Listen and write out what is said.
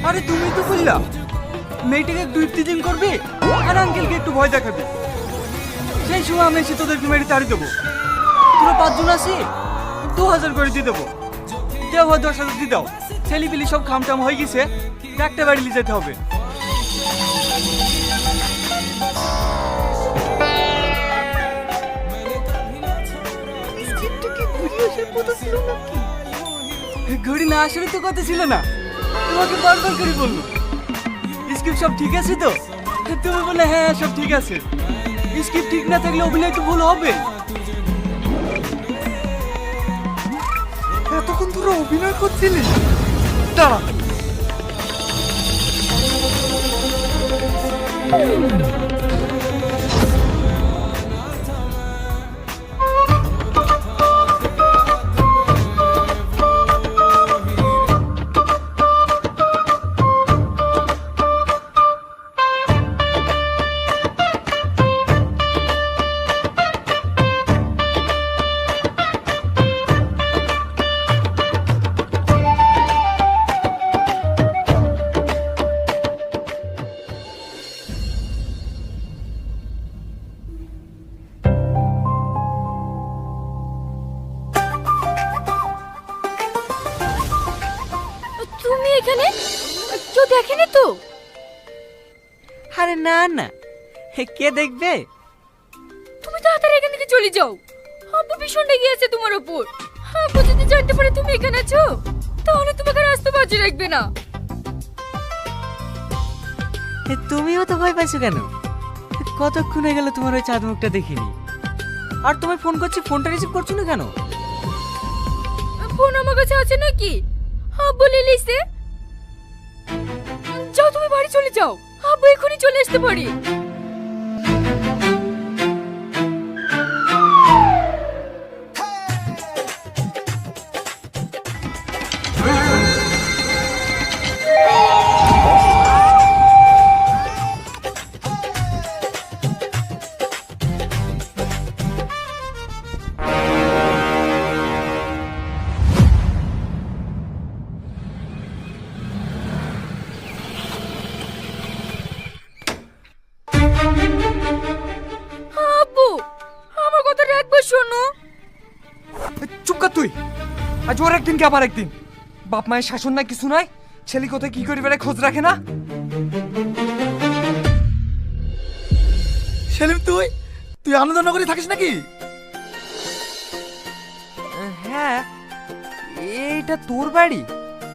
আরে তুমি তো বললা মেয়েটাকে একটু ইফতিজিং করবি আর আঙ্কেলকে একটু ভয় দেখাবি। সেই সময় আমি এসে তোদেরকে মেরে তাড়ি দেবো। তোরা 5 জন আছি, 2000 করে দিয়ে দেবো। দেও হয় 10,000 দিয়ে দাও। ছেলেপিলি সব খামটাম হয়ে গেছে, একটা বাড়ি নিয়ে যেতে হবে। ঘড়ি না আসলে তো কথা ছিল না, তোমাকে বারবার করে বললো। স্ক্রিপ্ট সব ঠিক আছে তো? তুমি বলে হ্যাঁ সব ঠিক আছে। স্ক্রিপ্ট ঠিক না থাকলে অভিনয় তো ভুল হবে। এতক্ষণ তোরা অভিনয় করছিলি? দাঁড়া। তুমি এখানে? কেউ দেখেনি তো? আরে না না, কে দেখবে? তুমি তাড়াতাড়ি এখান থেকে চলে যাও। আব্বু ভীষণ রেগে আছে তোমার উপর। আব্বু যদি জানতে পারে তুমি এখানে আছো, তাহলে তোমাকে রাস্তা বাজে রাখবে না। তুমিও তো ভয় পাইছো কেন? কতক্ষণ হয়ে গেল তোমার ওই চাঁদ মুখটা দেখিনি। আর তোমায় ফোন করছি, ফোনটা রিসিভ করছো না কেন? ফোন আমার কাছে আছে নাকি? আব্বু লিলিছে। যাও তুমি বাড়ি চলে যাও, আব্বু এখনই চলে আসতে পারি। আব্বু আমার কথাটা একবার শোনো। চুপ কর তুই। আজ ওর একদিন কি আবার একদিন। বাপ মায়ের শাসন নাই, কিছু নাই। ছেলে কোথায় কি করে বেড়ায় খোঁজ রাখে না। সেলিম, তুই তুই আনন্দনগরে থাকিস নাকি? হ্যাঁ, এইটা তোর বাড়ি?